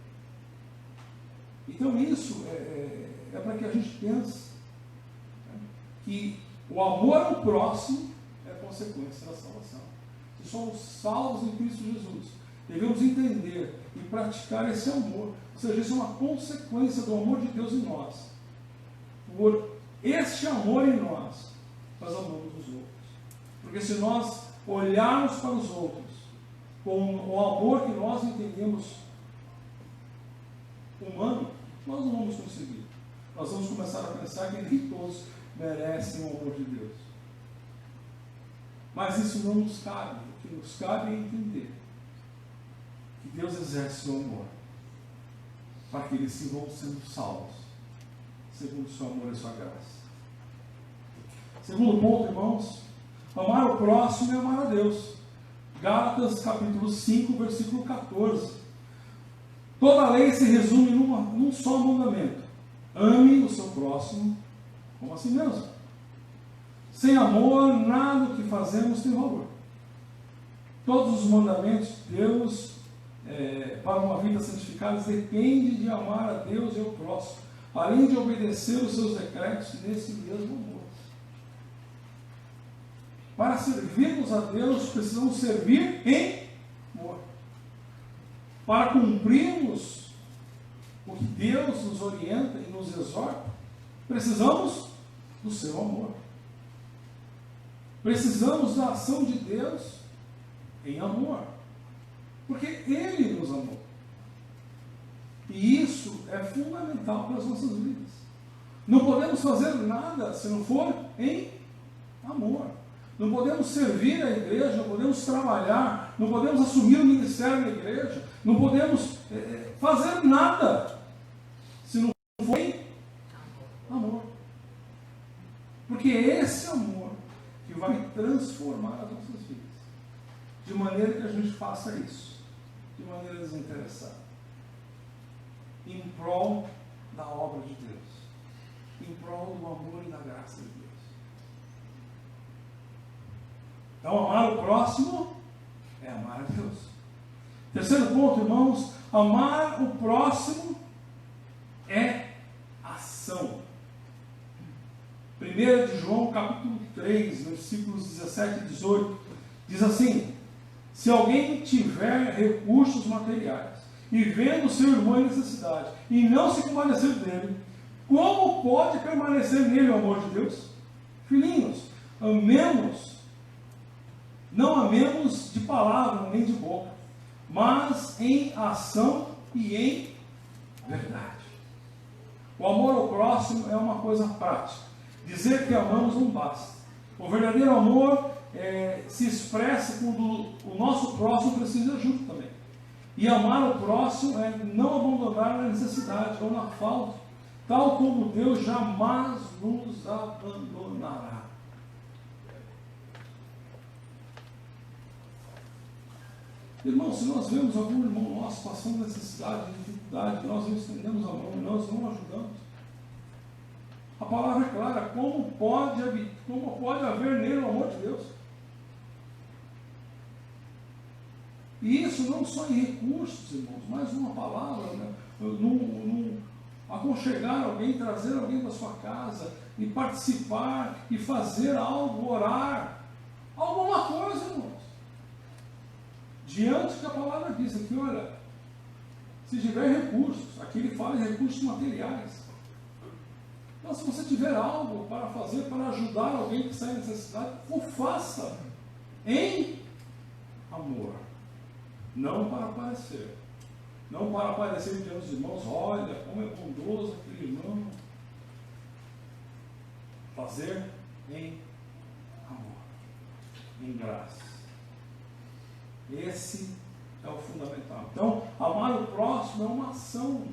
Speaker 2: Então isso é para que a gente pense, né, que o amor ao próximo é consequência da salvação. que somos salvos em Cristo Jesus, devemos entender e praticar esse amor. Ou seja, isso é uma consequência do amor de Deus em nós. Por este amor em nós, nós amamos os outros. Porque se nós olharmos para os outros com o amor que nós entendemos humano, nós não vamos conseguir. Nós vamos começar a pensar que nem todos merecem o amor de Deus. Mas isso não nos cabe. O que nos cabe é entender que Deus exerce o amor para que eles se vão sendo salvos, segundo o seu amor e sua graça. Segundo ponto, irmãos, amar o próximo é amar a Deus. Gálatas capítulo 5, versículo 14. Toda a lei se resume num só mandamento: ame o seu próximo como a si mesmo. Sem amor, nada do que fazemos tem valor. Todos os mandamentos de Deus para uma vida santificada dependem de amar a Deus e ao próximo, além de obedecer os seus decretos nesse mesmo amor. Para servirmos a Deus, precisamos servir em amor. Para cumprirmos o que Deus nos orienta e nos exorta, precisamos do seu amor. Precisamos da ação de Deus em amor. Porque Ele nos amou. E isso é fundamental para as nossas vidas. Não podemos fazer nada se não for em amor. Não podemos servir a igreja, não podemos trabalhar, não podemos assumir o ministério da igreja, não podemos fazer nada se não for em amor. Porque é esse amor que vai transformar as nossas vidas, de maneira que a gente faça isso, de maneira desinteressada, em prol da obra de Deus, em prol do amor e da graça de Deus. Então, amar o próximo é amar a Deus. Terceiro ponto, irmãos, amar o próximo é ação. 1 de João, capítulo 3, versículos 17 e 18, diz assim: se alguém tiver recursos materiais e vendo seu irmão em necessidade e não se compadecer dele, como pode permanecer nele o amor de Deus? Filhinhos, amemos. Não amemos de palavra nem de boca, mas em ação e em verdade. O amor ao próximo é uma coisa prática. Dizer que amamos não basta. O verdadeiro amor se expressa quando o nosso próximo precisa de ajuda também. E amar o próximo é não abandonar na necessidade ou na falta, tal como Deus jamais nos abandonará. Irmão, se nós vemos algum irmão nosso passando necessidade, dificuldade, nós não estendemos a mão, nós não ajudamos. A palavra é clara: como pode haver nele o amor de Deus? E isso não só em recursos, irmãos, mas uma palavra, né? Aconchegar alguém, trazer alguém para sua casa e participar e fazer algo, orar, alguma coisa, irmãos. Diante que a palavra diz aqui, olha, se tiver recursos, aqui ele fala em recursos materiais. Então, se você tiver algo para fazer, para ajudar alguém que está em necessidade, o faça em amor, não para aparecer. Não para aparecer diante dos irmãos, olha como é bondoso aquele irmão. Fazer em amor, em graça. Esse é o fundamental. Então, amar o próximo é uma ação.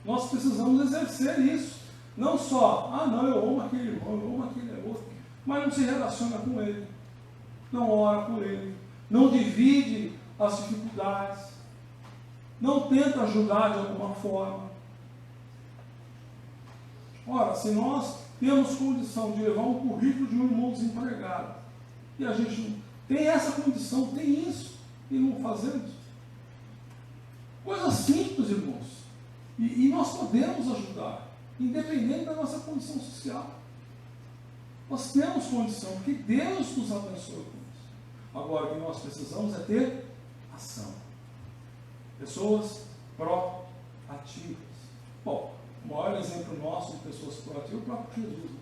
Speaker 2: Nós precisamos exercer isso. Não só, não, eu amo aquele irmão, eu amo aquele outro, mas não se relaciona com ele, não ora por ele, não divide as dificuldades, não tenta ajudar de alguma forma. Ora, se nós temos condição de levar um currículo de um irmão desempregado, e a gente não tem essa condição, tem isso, e não fazemos. Coisas simples, irmãos, e nós podemos ajudar, independente da nossa condição social. Nós temos condição, porque Deus nos abençoou com isso. Agora, o que nós precisamos é ter ação. Pessoas proativas. Bom, o maior exemplo nosso de pessoas proativas é o próprio Jesus. Né?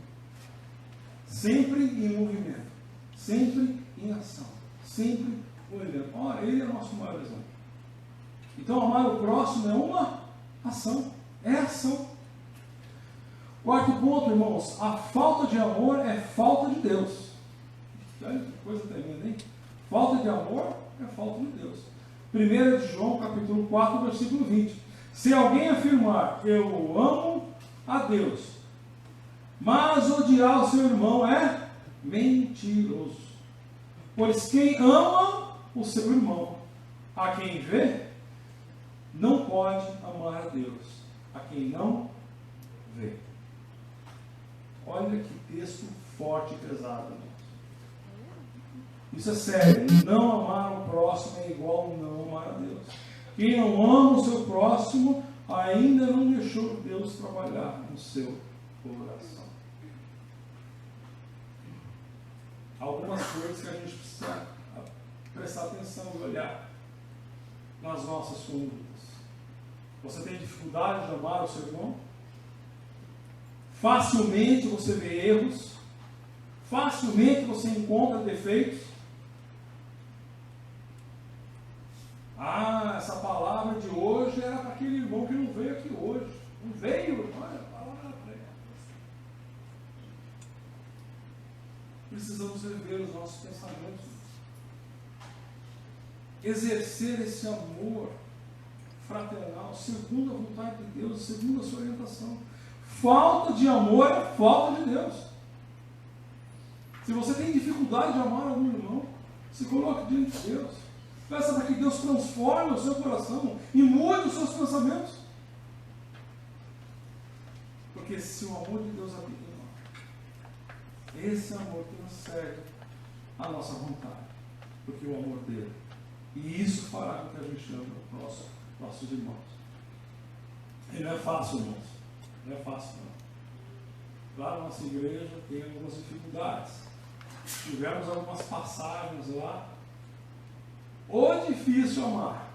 Speaker 2: Sempre em movimento, sempre em ação, sempre olhando. Olha, ele é o nosso maior exemplo. Então, amar o próximo é uma ação, é ação. Quarto ponto, irmãos, a falta de amor é falta de Deus. Olha que coisa tremenda, hein? Falta de amor é falta de Deus. 1 de João, capítulo 4, versículo 20. Se alguém afirmar, eu amo a Deus, mas odiar o seu irmão é mentiroso. Pois quem ama o seu irmão, a quem vê, não pode amar a Deus, a quem não vê. Olha que texto forte e pesado. Isso é sério. Não amar o próximo é igual a não amar a Deus. Quem não ama o seu próximo ainda não deixou Deus trabalhar no seu coração. Algumas coisas que a gente precisa prestar atenção e olhar nas nossas condutas. Você tem dificuldade de amar o seu irmão? Facilmente você vê erros? Facilmente você encontra defeitos? Ah, essa palavra de hoje era para aquele irmão que não veio aqui hoje. Não veio, olha a palavra. Precisamos rever os nossos pensamentos. Exercer esse amor fraternal, segundo a vontade de Deus, segundo a sua orientação. Falta de amor é falta de Deus. Se você tem dificuldade de amar algum irmão, se coloque diante de Deus. Peça para que Deus transforme o seu coração e mude os seus pensamentos. Porque se o amor de Deus habita em nós, esse amor que nos segue a nossa vontade, porque o amor dele. E isso fará com que a gente ame nossos irmãos. E não é fácil, irmãos. Não é fácil, não. Lá na nossa igreja tem algumas dificuldades. Tivemos algumas passagens lá. Ou difícil amar.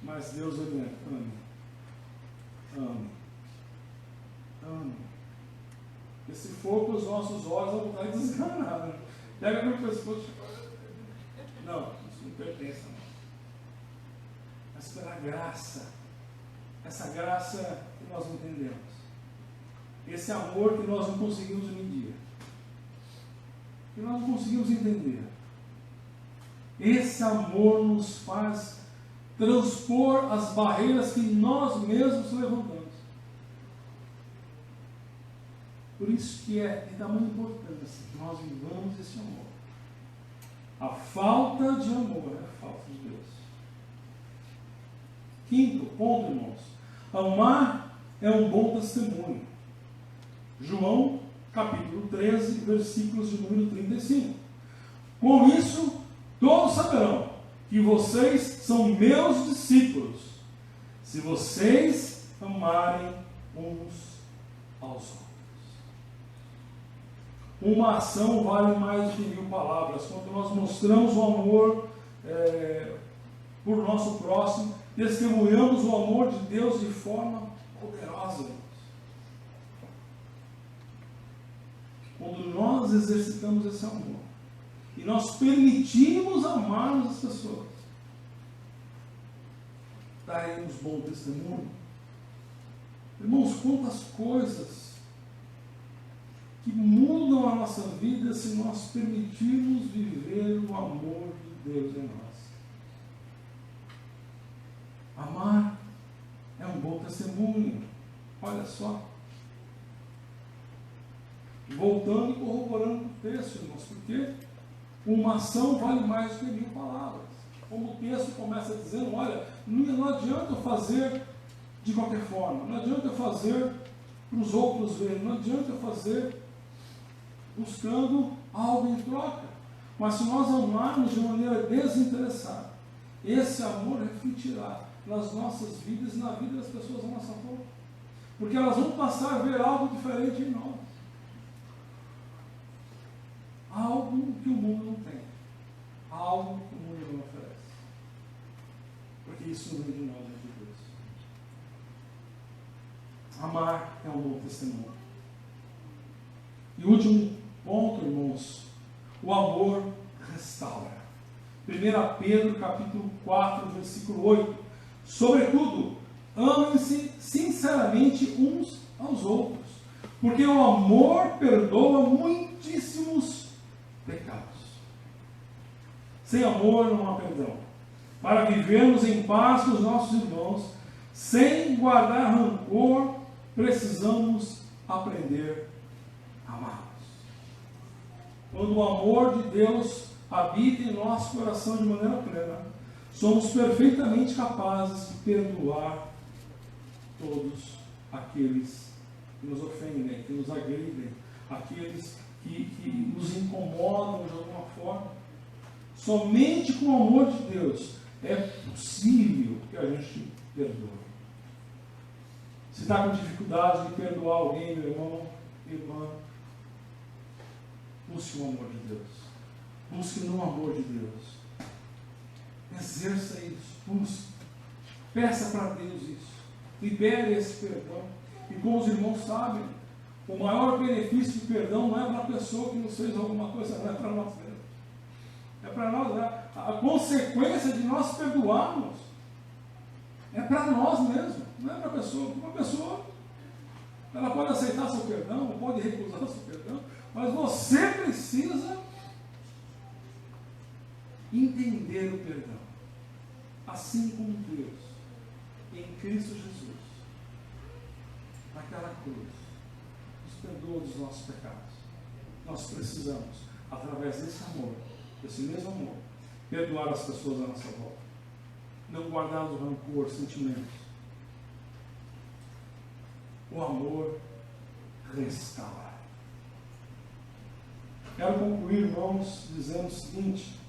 Speaker 2: Mas Deus orienta. Ame. Ame. Ame. Porque se for com os nossos olhos, a vontade de desganar. Né? Pega no pescoço. Não, isso não pertence, não. Mas pela graça. Essa graça que nós entendemos. Esse amor que nós não conseguimos medir. Que nós não conseguimos entender. Esse amor nos faz transpor as barreiras que nós mesmos levantamos. Por isso que é de tamanha importância que nós vivamos esse amor. A falta de amor é a falta de Deus. Quinto ponto, irmãos. Amar é um bom testemunho. João, capítulo 13, versículos de número 35. Com isso, todos saberão que vocês são meus discípulos, se vocês amarem uns aos outros. Uma ação vale mais do que 1000 palavras. Quando nós mostramos o amor por nosso próximo, testemunhamos o amor de Deus de forma poderosa. Quando nós exercitamos esse amor, e nós permitimos amarmos as pessoas, daremos bom testemunho. Irmãos, quantas coisas que mudam a nossa vida se nós permitirmos viver o amor de Deus em nós. Amar é um bom testemunho. Olha só. Voltando e corroborando o texto, irmãos, porque uma ação vale mais do que 1000 palavras. Como o texto começa dizendo, olha, não adianta eu fazer de qualquer forma, não adianta eu fazer para os outros verem, não adianta eu fazer buscando algo em troca. Mas se nós amarmos de maneira desinteressada, esse amor refletirá nas nossas vidas e na vida das pessoas à nossa volta. Porque elas vão passar a ver algo diferente em nós. Algo que o mundo não tem. algo que o mundo não oferece. Porque isso não vem de nós, é de Deus. Amar é um bom testemunho. E o último ponto, irmãos, o amor restaura. 1 Pedro capítulo 4, versículo 8. Sobretudo, amem-se sinceramente uns aos outros, porque o amor perdoa muitíssimos pecados. Sem amor não há perdão. Para vivermos em paz com os nossos irmãos, sem guardar rancor, precisamos aprender a amá-los. Quando o amor de Deus habita em nosso coração de maneira plena, somos perfeitamente capazes de perdoar todos aqueles que nos ofendem, que nos agridem, aqueles que nos incomodam de alguma forma. Somente com o amor de Deus é possível que a gente perdoe. Se está com dificuldade de perdoar alguém, meu irmão, minha irmã, busque o amor de Deus. Busque no amor de Deus. Exerça isso. Busque. Peça para Deus isso. Libere esse perdão. E como os irmãos sabem, o maior benefício do perdão não é para a pessoa que nos fez alguma coisa, não é para nós mesmos. É para nós. A consequência de nós perdoarmos é para nós mesmos, não é para a pessoa. Porque uma pessoa, ela pode aceitar seu perdão, pode recusar seu perdão, mas você precisa entender o perdão. Assim como Deus, em Cristo Jesus, naquela cruz, nos perdoa dos nossos pecados. Nós precisamos, através desse amor, desse mesmo amor, perdoar as pessoas à nossa volta. Não guardar o rancor, sentimentos. O amor restaura. Quero concluir, irmãos, dizendo o seguinte: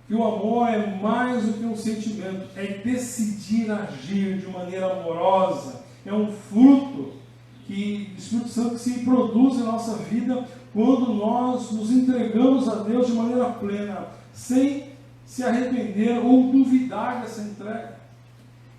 Speaker 2: que o amor é mais do que um sentimento, é decidir agir de maneira amorosa, é um fruto que o Espírito Santo se produz em nossa vida quando nós nos entregamos a Deus de maneira plena, sem se arrepender ou duvidar dessa entrega.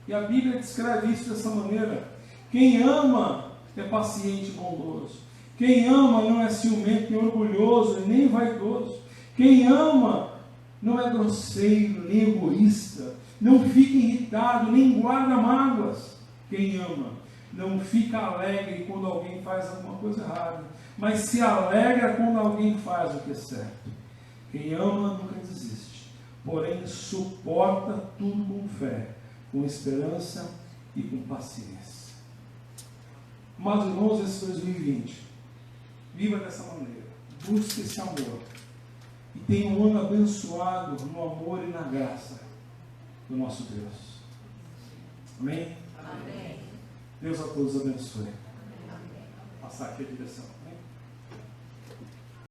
Speaker 2: E a Bíblia descreve isso dessa maneira: quem ama é paciente e bondoso, quem ama não é ciumento, nem orgulhoso, nem vaidoso, quem ama não é grosseiro, nem egoísta, não fica irritado, nem guarda mágoas. Quem ama não fica alegre quando alguém faz alguma coisa errada, mas se alegra quando alguém faz o que é certo. Quem ama nunca desiste, porém suporta tudo com fé, com esperança e com paciência. Mas, irmãos, esse 2020, viva dessa maneira, busque esse amor, e tenha um ano abençoado no amor e na graça do nosso Deus. Amém?
Speaker 3: Amém.
Speaker 2: Deus a todos abençoe.
Speaker 3: Amém.
Speaker 2: Passar aqui a direção.